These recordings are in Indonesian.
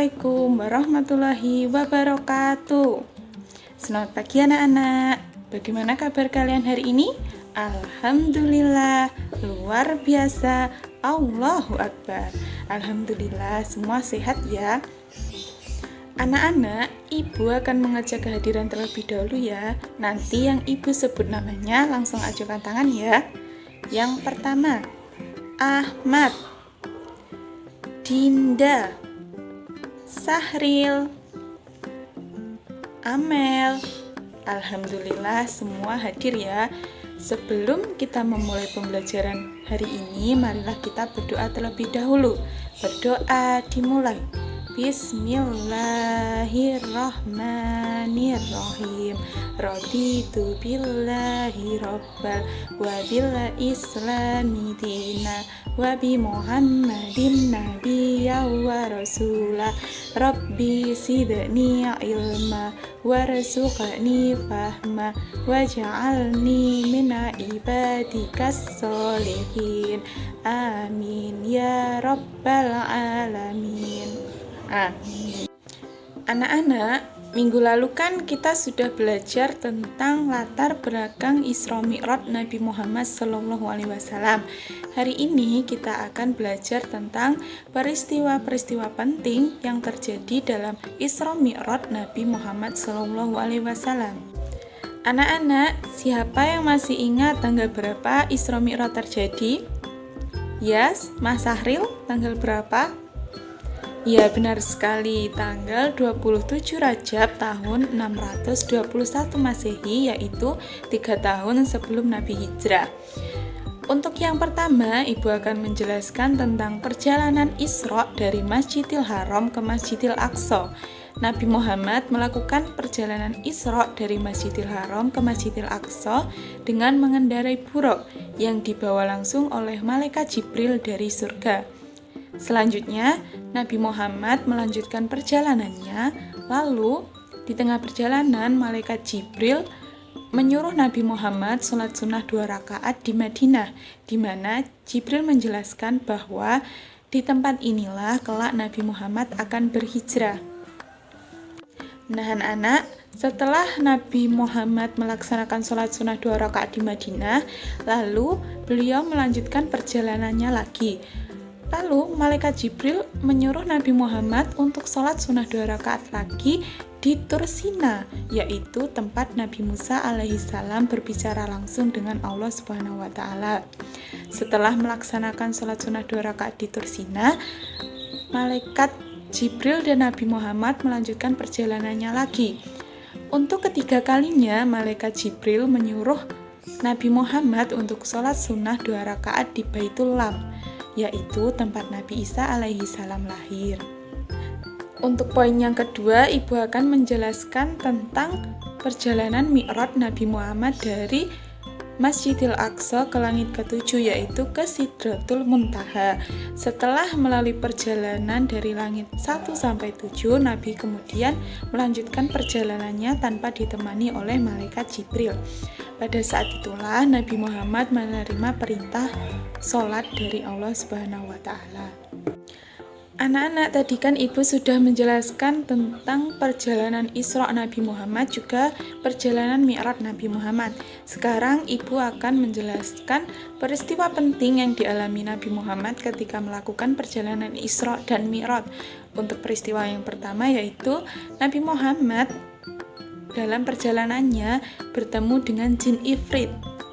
Assalamualaikum warahmatullahi wabarakatuh. Selamat pagi anak-anak. Bagaimana kabar kalian hari ini? Alhamdulillah, luar biasa. Allahu Akbar. Alhamdulillah, semua sehat ya. Anak-anak, ibu akan mengajak kehadiran terlebih dahulu ya. Nanti yang ibu sebut namanya langsung ajukan tangan ya. Yang pertama, Ahmad, Dinda, Sahril, Amel. Alhamdulillah semua hadir ya. Sebelum kita memulai pembelajaran hari ini, marilah kita berdoa terlebih dahulu. Berdoa dimulai. Bismillahirrahmanirrahim. Raditu billahi rabbal wa bil islami dina wa bi muhammadin nabiyya wa rasulah. Rabbi sidni ilma warzuqni fahma waj'alni min ibadikas sholihin. Amin ya rabbal alamin. Anak-anak, minggu lalu kan kita sudah belajar tentang latar belakang Isra Mi'raj Nabi Muhammad SAW. Hari ini kita akan belajar tentang peristiwa-peristiwa penting yang terjadi dalam Isra Mi'raj Nabi Muhammad SAW. Anak-anak, siapa yang masih ingat tanggal berapa Isra Mi'raj terjadi? Yes, Mas Sahril, tanggal berapa? Ya, benar sekali, tanggal 27 Rajab tahun 621 Masehi, yaitu 3 tahun sebelum Nabi Hijrah. Untuk yang pertama, Ibu akan menjelaskan tentang perjalanan Isra dari Masjidil Haram ke Masjidil Aqsa. Nabi Muhammad melakukan perjalanan Isra dari Masjidil Haram ke Masjidil Aqsa dengan mengendarai buraq yang dibawa langsung oleh malaikat Jibril dari surga. Selanjutnya, Nabi Muhammad melanjutkan perjalanannya, lalu di tengah perjalanan malaikat Jibril menyuruh Nabi Muhammad sholat sunnah 2 rakaat di Madinah, di mana Jibril menjelaskan bahwa di tempat inilah kelak Nabi Muhammad akan berhijrah. Nah anak-anak, setelah Nabi Muhammad melaksanakan sholat sunnah 2 rakaat di Madinah, lalu beliau melanjutkan perjalanannya lagi. Lalu malaikat Jibril menyuruh Nabi Muhammad untuk sholat sunnah 2 rakaat lagi di Tur Sina, yaitu tempat Nabi Musa alaihissalam berbicara langsung dengan Allah Subhanahu wa Ta'ala. Setelah melaksanakan sholat sunnah 2 rakaat di Tur Sina, malaikat Jibril dan Nabi Muhammad melanjutkan perjalanannya lagi. Untuk ketiga kalinya, malaikat Jibril menyuruh Nabi Muhammad untuk sholat sunnah 2 rakaat di Baitul Lam, yaitu tempat Nabi Isa alaihi salam lahir. Untuk poin yang kedua, Ibu akan menjelaskan tentang perjalanan Mi'raj Nabi Muhammad dari Masjidil Aqsa ke langit ke-7, yaitu ke Sidratul Muntaha. Setelah melalui perjalanan dari langit 1 sampai 7, Nabi kemudian melanjutkan perjalanannya tanpa ditemani oleh malaikat Jibril. Pada saat itulah Nabi Muhammad menerima perintah sholat dari Allah Subhanahu wa Ta'ala. Anak-anak, tadi kan Ibu sudah menjelaskan tentang perjalanan Isra Nabi Muhammad, juga perjalanan Mi'raj Nabi Muhammad. Sekarang Ibu akan menjelaskan peristiwa penting yang dialami Nabi Muhammad ketika melakukan perjalanan Isra dan Mi'raj. Untuk peristiwa yang pertama yaitu Nabi Muhammad dalam perjalanannya bertemu dengan jin Ifrit.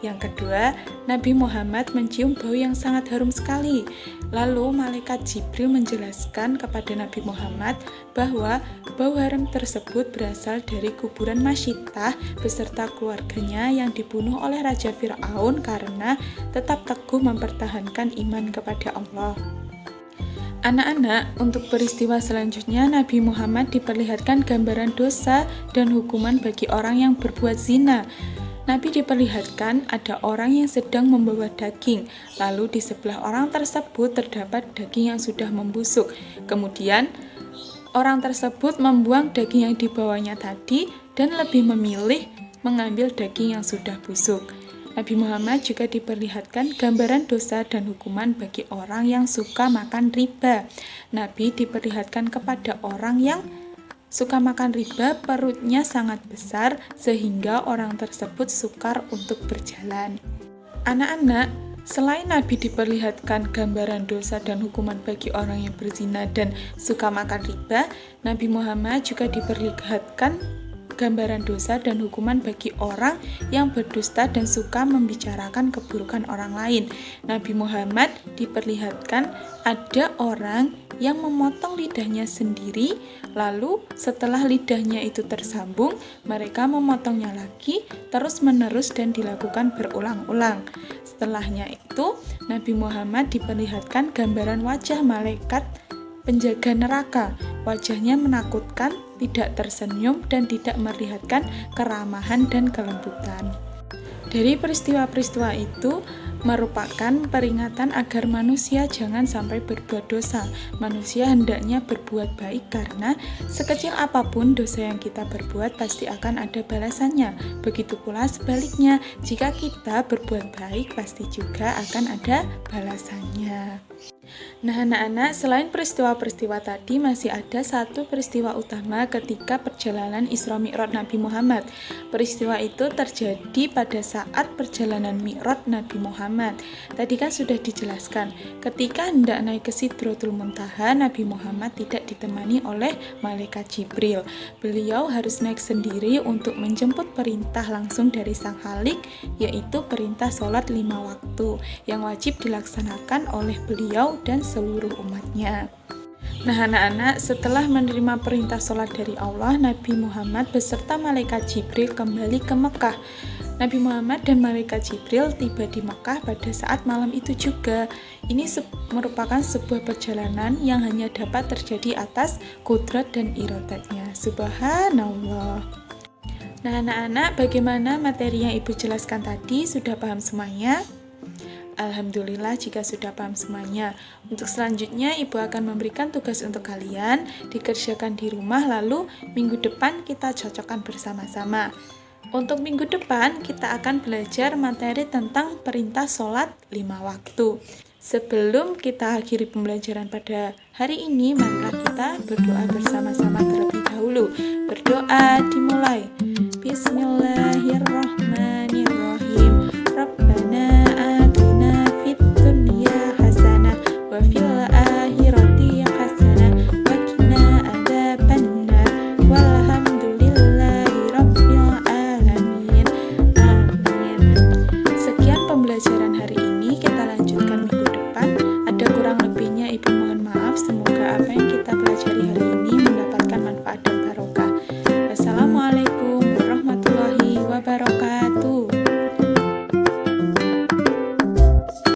Yang kedua, Nabi Muhammad mencium bau yang sangat harum sekali. Lalu malaikat Jibril menjelaskan kepada Nabi Muhammad bahwa bau harum tersebut berasal dari kuburan Masyittah beserta keluarganya yang dibunuh oleh Raja Fir'aun karena tetap teguh mempertahankan iman kepada Allah. Anak-anak, untuk peristiwa selanjutnya Nabi Muhammad diperlihatkan gambaran dosa dan hukuman bagi orang yang berbuat zina. Nabi diperlihatkan ada orang yang sedang membawa daging, lalu di sebelah orang tersebut terdapat daging yang sudah membusuk. Kemudian orang tersebut membuang daging yang dibawanya tadi dan lebih memilih mengambil daging yang sudah busuk. Nabi Muhammad juga diperlihatkan gambaran dosa dan hukuman bagi orang yang suka makan riba. Nabi diperlihatkan kepada orang yang suka makan riba, perutnya sangat besar sehingga orang tersebut sukar untuk berjalan. Anak-anak, selain Nabi diperlihatkan gambaran dosa dan hukuman bagi orang yang berzina dan suka makan riba, Nabi Muhammad juga diperlihatkan gambaran dosa dan hukuman bagi orang yang berdusta dan suka membicarakan keburukan orang lain. Nabi Muhammad diperlihatkan ada orang yang memotong lidahnya sendiri, lalu setelah lidahnya itu tersambung, mereka memotongnya lagi terus-menerus dan dilakukan berulang-ulang. Setelahnya itu, Nabi Muhammad diperlihatkan gambaran wajah malaikat penjaga neraka. Wajahnya menakutkan, tidak tersenyum, dan tidak memperlihatkan keramahan dan kelembutan. Dari peristiwa-peristiwa itu merupakan peringatan agar manusia jangan sampai berbuat dosa. Manusia hendaknya berbuat baik karena sekecil apapun dosa yang kita berbuat pasti akan ada balasannya. Begitu pula sebaliknya, jika kita berbuat baik pasti juga akan ada balasannya. Nah anak-anak, selain peristiwa-peristiwa tadi masih ada satu peristiwa utama ketika perjalanan Isra Mi'raj Nabi Muhammad. Peristiwa itu terjadi pada saat perjalanan Mi'raj Nabi Muhammad. Tadi kan sudah dijelaskan, ketika hendak naik ke Sidratul Muntaha, Nabi Muhammad tidak ditemani oleh malaikat Jibril. Beliau harus naik sendiri untuk menjemput perintah langsung dari Sang Khalik, yaitu perintah sholat 5 waktu yang wajib dilaksanakan oleh beliau dan seluruh umatnya. Nah anak-anak, setelah menerima perintah sholat dari Allah, Nabi Muhammad beserta malaikat Jibril kembali ke Mekah. Nabi Muhammad dan malaikat Jibril tiba di Mekah pada saat malam itu juga. Ini merupakan sebuah perjalanan yang hanya dapat terjadi atas kudrat dan iradatnya. Subhanallah. Nah anak-anak, bagaimana materi yang Ibu jelaskan tadi? Sudah paham semuanya? Alhamdulillah jika sudah paham semuanya. Untuk selanjutnya Ibu akan memberikan tugas untuk kalian dikerjakan di rumah, lalu minggu depan kita cocokkan bersama-sama. Untuk minggu depan kita akan belajar materi tentang perintah sholat 5 waktu. Sebelum kita akhiri pembelajaran pada hari ini, maka kita berdoa bersama-sama terlebih dahulu. Berdoa dimulai. Bismillahirrahmanirrahim. Rabbana atina fid dunya hasanah wa fil akhirati hasanah wa qina adzabannar. Walhamdulillahi rabbil alamin. Amin. Sekian pembelajaran hari ini.